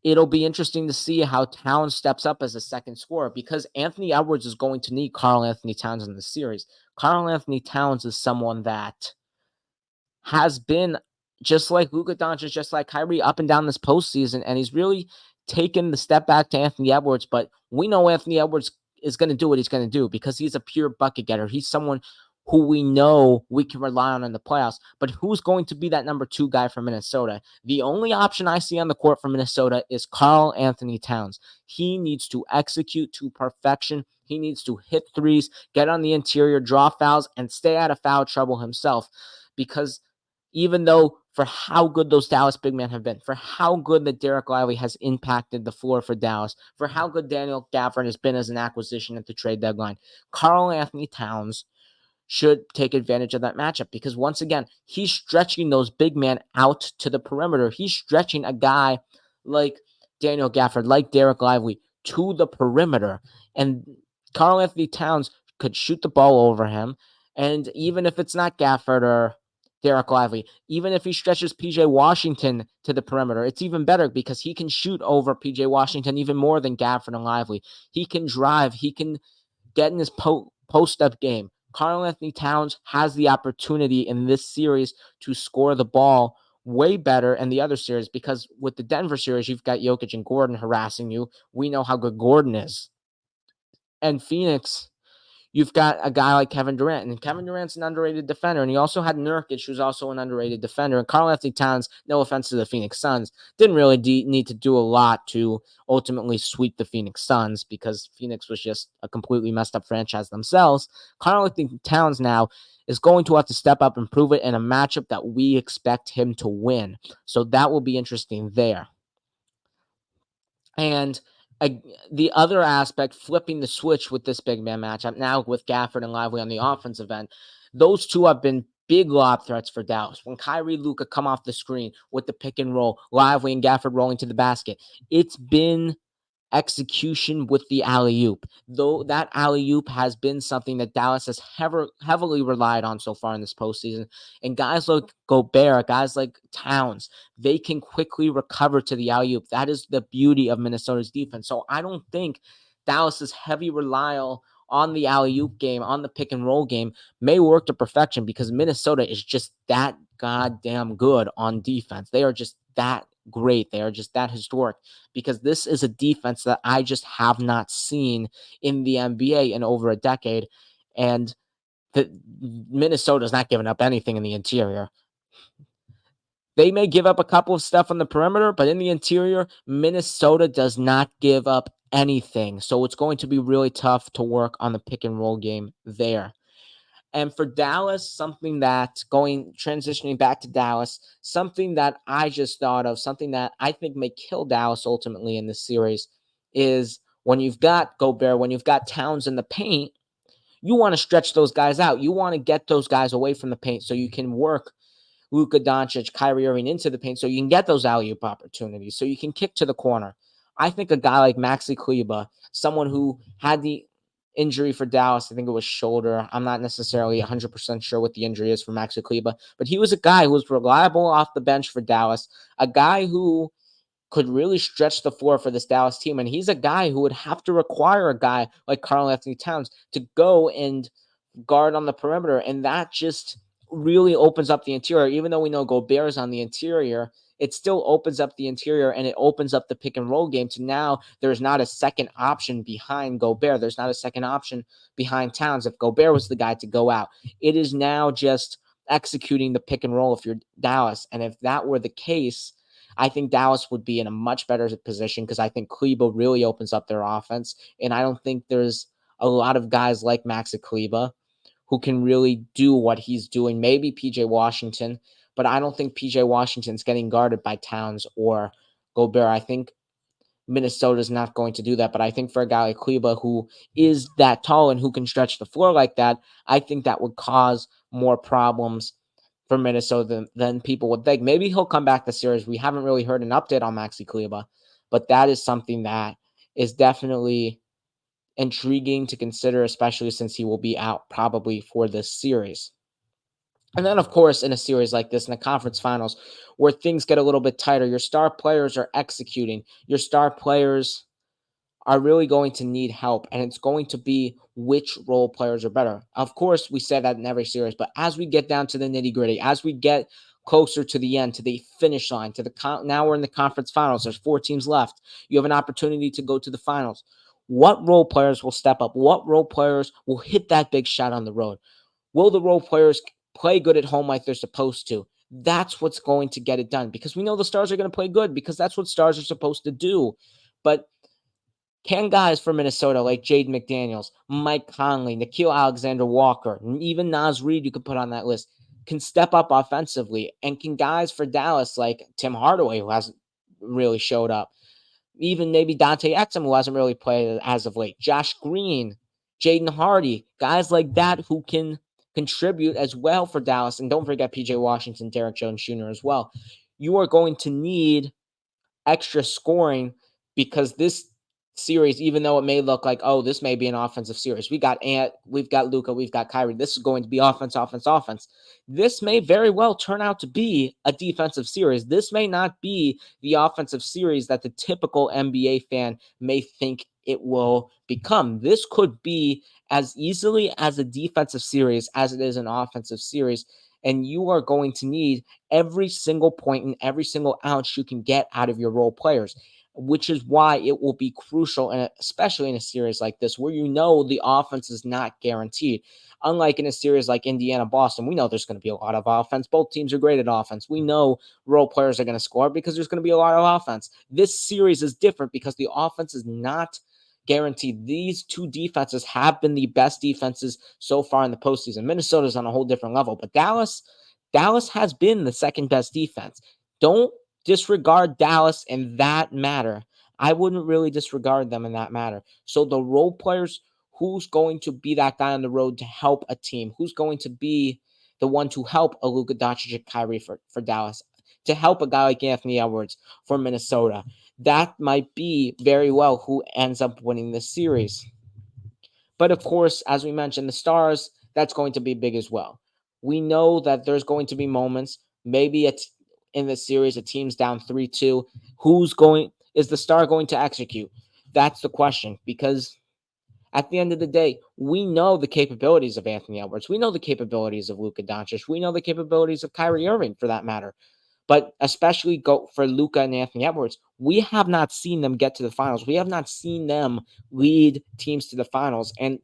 it'll be interesting to see how Towns steps up as a second scorer because Anthony Edwards is going to need Karl Anthony Towns in the series. Karl Anthony Towns is someone that has been just like Luka Doncic, just like Kyrie up and down this postseason, and he's really taken the step back to Anthony Edwards. But we know Anthony Edwards is going to do what he's going to do because he's a pure bucket getter. He's someone who we know we can rely on in the playoffs. But who's going to be that number 2 guy for Minnesota? The only option I see on the court for Minnesota is Karl Anthony Towns. He needs to execute to perfection. He needs to hit threes, get on the interior, draw fouls, and stay out of foul trouble himself. Because even though for how good those Dallas big men have been, for how good that Derek Lively has impacted the floor for Dallas, for how good Daniel Gafford has been as an acquisition at the trade deadline, Karl Anthony Towns should take advantage of that matchup because once again, he's stretching those big men out to the perimeter. He's stretching a guy like Daniel Gafford, like Derek Lively to the perimeter. And Karl Anthony Towns could shoot the ball over him. And even if it's not Gafford or Derek Lively, even if he stretches PJ Washington to the perimeter, it's even better because he can shoot over PJ Washington even more than Gafford and Lively. He can drive. He can get in his post-up game. Karl Anthony Towns has the opportunity in this series to score the ball way better in the other series because with the Denver series, you've got Jokic and Gordon harassing you. We know how good Gordon is. And Phoenix, you've got a guy like Kevin Durant, and Kevin Durant's an underrated defender, and he also had Nurkic, who's also an underrated defender. And Karl Anthony Towns, no offense to the Phoenix Suns, didn't really need to do a lot to ultimately sweep the Phoenix Suns because Phoenix was just a completely messed up franchise themselves. Karl Anthony Towns now is going to have to step up and prove it in a matchup that we expect him to win. So that will be interesting there. And the other aspect, flipping the switch with this big man matchup, now with Gafford and Lively on the offensive end, those two have been big lob threats for Dallas. When Kyrie Luka come off the screen with the pick and roll, Lively and Gafford rolling to the basket, it's been execution with the alley-oop. Though that alley-oop has been something that Dallas has heavily relied on so far in this postseason. And guys like Gobert, guys like Towns, they can quickly recover to the alley-oop. That is the beauty of Minnesota's defense. So I don't think Dallas's heavy reliance on the alley-oop game, on the pick and roll game, may work to perfection because Minnesota is just that goddamn good on defense. They are just that great. They are just that historic because this is a defense that I just have not seen in the NBA in over a decade. And Minnesota's not giving up anything in the interior. They may give up a couple of stuff on the perimeter, but in the interior, Minnesota does not give up anything. So it's going to be really tough to work on the pick and roll game there. And for Dallas, transitioning back to Dallas, something that I just thought of, something that I think may kill Dallas ultimately in this series is when you've got Gobert, when you've got Towns in the paint, you want to stretch those guys out. You want to get those guys away from the paint so you can work Luka Doncic, Kyrie Irving into the paint so you can get those alley-oop opportunities, so you can kick to the corner. I think a guy like Maxi Kleber, someone who had the injury for Dallas, I think it was shoulder. I'm not necessarily 100% sure what the injury is for Maxi Kleber, but he was a guy who was reliable off the bench for Dallas, a guy who could really stretch the floor for this Dallas team, and he's a guy who would have to require a guy like Karl Anthony Towns to go and guard on the perimeter, and that just really opens up the interior. Even though we know Gobert is on the interior, it still opens up the interior and it opens up the pick and roll game to now there's not a second option behind Gobert. There's not a second option behind Towns. If Gobert was the guy to go out, it is now just executing the pick and roll if you're Dallas. And if that were the case, I think Dallas would be in a much better position because I think Kleba really opens up their offense. And I don't think there's a lot of guys like Maxi Kleba who can really do what he's doing. Maybe PJ Washington, but I don't think PJ Washington's getting guarded by Towns or Gobert. I think Minnesota's not going to do that. But I think for a guy like Kleba who is that tall and who can stretch the floor like that, I think that would cause more problems for Minnesota than people would think. Maybe he'll come back this series. We haven't really heard an update on Maxi Kleba, but that is something that is definitely intriguing to consider, especially since he will be out probably for this series. And then, of course, in a series like this, in the conference finals, where things get a little bit tighter, your star players are executing. Your star players are really going to need help, and it's going to be which role players are better. Of course, we say that in every series, but as we get down to the nitty gritty, as we get closer to the end, to the finish line, now we're in the conference finals. There's 4 teams left. You have an opportunity to go to the finals. What role players will step up? What role players will hit that big shot on the road? Will the role players play good at home like they're supposed to? That's what's going to get it done because we know the stars are going to play good because that's what stars are supposed to do. But can guys from Minnesota like Jaden McDaniels, Mike Conley, Nickeil Alexander-Walker, and even Naz Reid you could put on that list, can step up offensively? And can guys for Dallas like Tim Hardaway, who hasn't really showed up, even maybe Dante Exum, who hasn't really played as of late, Josh Green, Jaden Hardy, guys like that who can contribute as well for Dallas. And don't forget PJ Washington, Derek Jones Jr. as well. You are going to need extra scoring because this series, even though it may look like, oh, this may be an offensive series, we've got Luka, we've got Kyrie. This is going to be offense, offense, offense. This may very well turn out to be a defensive series. This may not be the offensive series that the typical NBA fan may think it will become. This could be as easily as a defensive series as it is an offensive series. And you are going to need every single point and every single ounce you can get out of your role players, which is why it will be crucial, and especially in a series like this where you know the offense is not guaranteed. Unlike in a series like Indiana-Boston, we know there's going to be a lot of offense. Both teams are great at offense. We know role players are going to score because there's going to be a lot of offense. This series is different because the offense is not guaranteed. These two defenses have been the best defenses so far in the postseason. Minnesota's on a whole different level, but Dallas has been the second best defense. Don't disregard Dallas in that matter. I wouldn't really disregard them in that matter. So the role players, who's going to be that guy on the road to help a team? Who's going to be the one to help a Luka Doncic and Kyrie for Dallas? To help a guy like Anthony Edwards for Minnesota? That might be very well who ends up winning this series. But of course, as we mentioned, the stars, that's going to be big as well. We know that there's going to be moments, maybe it's in the series, a team's down 3-2. Is the star going to execute? That's the question, because at the end of the day, we know the capabilities of Anthony Edwards. We know the capabilities of Luka Doncic. We know the capabilities of Kyrie Irving, for that matter. But especially go for Luka and Anthony Edwards, we have not seen them get to the finals. We have not seen them lead teams to the finals. And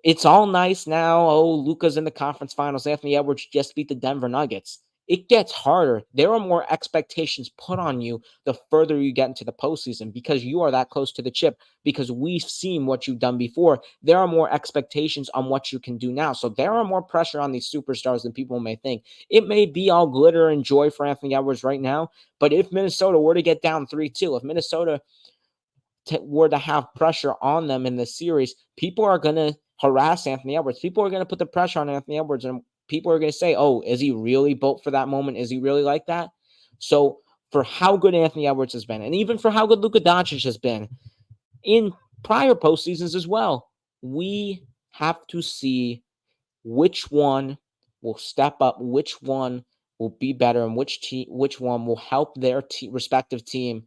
it's all nice now. Oh, Luka's in the conference finals. Anthony Edwards just beat the Denver Nuggets. It gets harder. There are more expectations put on you the further you get into the postseason because you are that close to the chip, because we've seen what you've done before. There are more expectations on what you can do now. So there are more pressure on these superstars than people may think. It may be all glitter and joy for Anthony Edwards right now, but if Minnesota were to get down 3-2, if Minnesota were to have pressure on them in this series, people are going to harass Anthony Edwards. People are going to put the pressure on Anthony Edwards, and people are going to say, oh, is he really built for that moment? Is he really like that? So for how good Anthony Edwards has been, and even for how good Luka Doncic has been in prior postseasons as well, we have to see which one will step up, which one will be better, and which one will help their respective team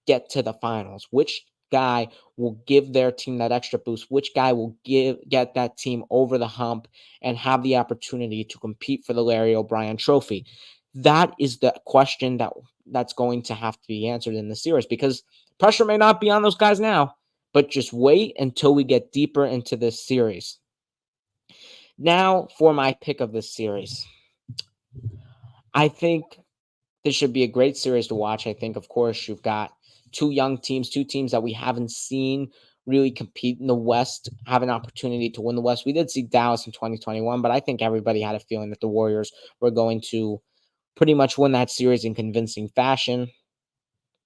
get to the finals. Which guy will give their team that extra boost, which guy will get that team over the hump and have the opportunity to compete for the Larry O'Brien trophy. That is the question that's going to have to be answered in the series, because pressure may not be on those guys now, but just wait until we get deeper into this series. Now for my pick of this series. I think this should be a great series to watch. I think, of course, you've got two young teams, two teams that we haven't seen really compete in the West, have an opportunity to win the West. We did see Dallas in 2021, but I think everybody had a feeling that the Warriors were going to pretty much win that series in convincing fashion.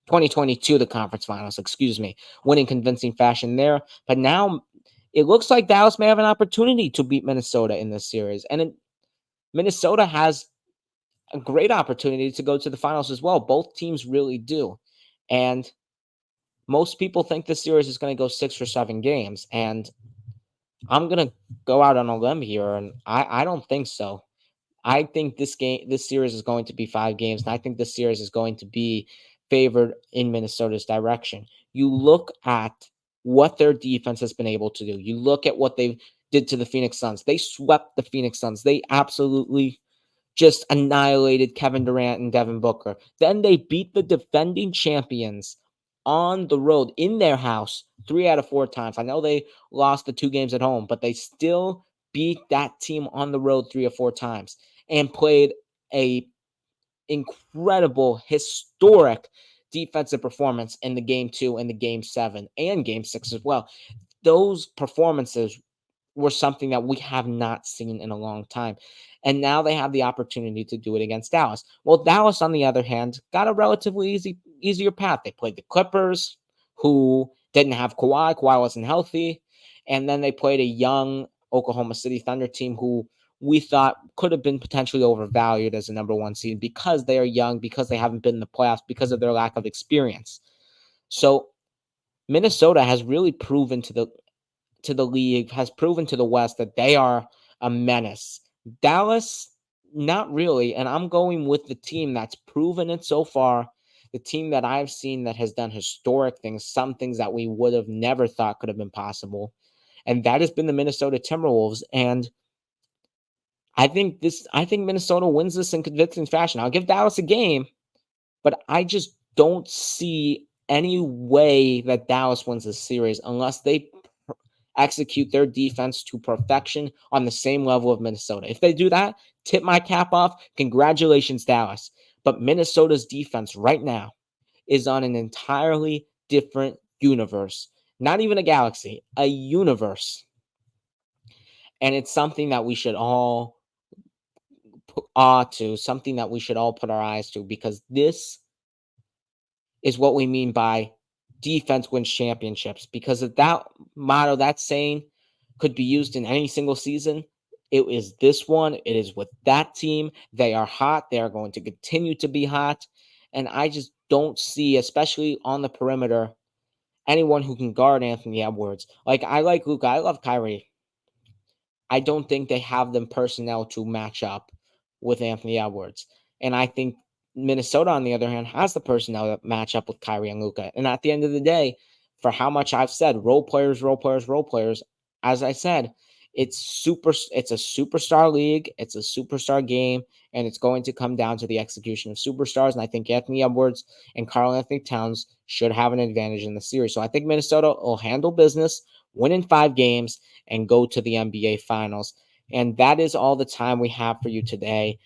2022, the conference finals, win in convincing fashion there. But now it looks like Dallas may have an opportunity to beat Minnesota in this series. And Minnesota has a great opportunity to go to the finals as well. Both teams really do. And most people think this series is going to go 6 or 7 games. And I'm going to go out on a limb here, and I don't think so. I think this series is going to be 5 games, and I think this series is going to be favored in Minnesota's direction. You look at what their defense has been able to do. You look at what they did to the Phoenix Suns. They swept the Phoenix Suns. They absolutely just annihilated Kevin Durant and Devin Booker. Then they beat the defending champions on the road in their house 3 out of 4 times. I know they lost the 2 games at home, but they still beat that team on the road 3 or 4 times and played a incredible, historic defensive performance in the game 2 and the game 7 and game 6 as well. Those performances were something that we have not seen in a long time. And now they have the opportunity to do it against Dallas. Well, Dallas, on the other hand, got a relatively easier path. They played the Clippers, who didn't have Kawhi. Kawhi wasn't healthy. And then they played a young Oklahoma City Thunder team who we thought could have been potentially overvalued as a number 1 seed because they are young, because they haven't been in the playoffs, because of their lack of experience. So Minnesota has really proven to the league, has proven to the West that they are a menace. Dallas, not really. And I'm going with the team that's proven it so far, the team that I've seen that has done historic things, some things that we would have never thought could have been possible. And that has been the Minnesota Timberwolves. And I think Minnesota wins this in convincing fashion. I'll give Dallas a game, but I just don't see any way that Dallas wins this series unless they execute their defense to perfection on the same level of Minnesota. If they do that, tip my cap off. Congratulations, Dallas. But Minnesota's defense right now is on an entirely different universe. Not even a galaxy, a universe. And it's something that we should all something that we should all put our eyes to, because this is what we mean by defense wins championships. Because of that motto, that saying could be used in any single season. It is this one. It is with that team. They are hot. They are going to continue to be hot. And I just don't see, especially on the perimeter, anyone who can guard Anthony Edwards. Like, I like Luka. I love Kyrie. I don't think they have the personnel to match up with Anthony Edwards. And I think Minnesota, on the other hand, has the personnel to match up with Kyrie and Luka. And at the end of the day, for how much I've said, role players, as I said, it's a superstar league, it's a superstar game, and it's going to come down to the execution of superstars. And I think Anthony Edwards and Karl-Anthony Towns should have an advantage in the series. So I think Minnesota will handle business, win in 5 games, and go to the NBA Finals. And that is all the time we have for you today.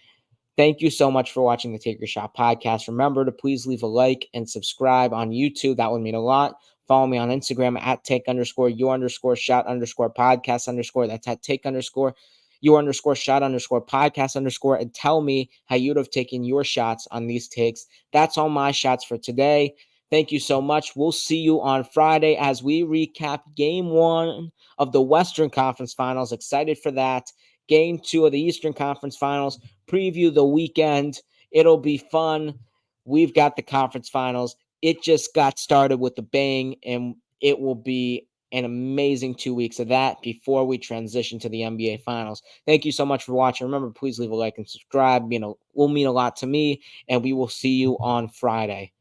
Thank you so much for watching the Take Your Shot podcast. Remember to please leave a like and subscribe on YouTube. That would mean a lot. Follow me on Instagram at take_your_shot_podcast_. That's at take_your_shot_podcast_ and tell me how you'd have taken your shots on these takes. That's all my shots for today. Thank you so much. We'll see you on Friday as we recap Game 1 of the Western Conference Finals. Excited for that. Game 2 of the Eastern Conference Finals. Preview the weekend. It'll be fun. We've got the conference finals. It just got started with a bang, and it will be an amazing 2 weeks of that before we transition to the NBA Finals. Thank you so much for watching. Remember, please leave a like and subscribe. Will mean a lot to me, and we will see you on Friday.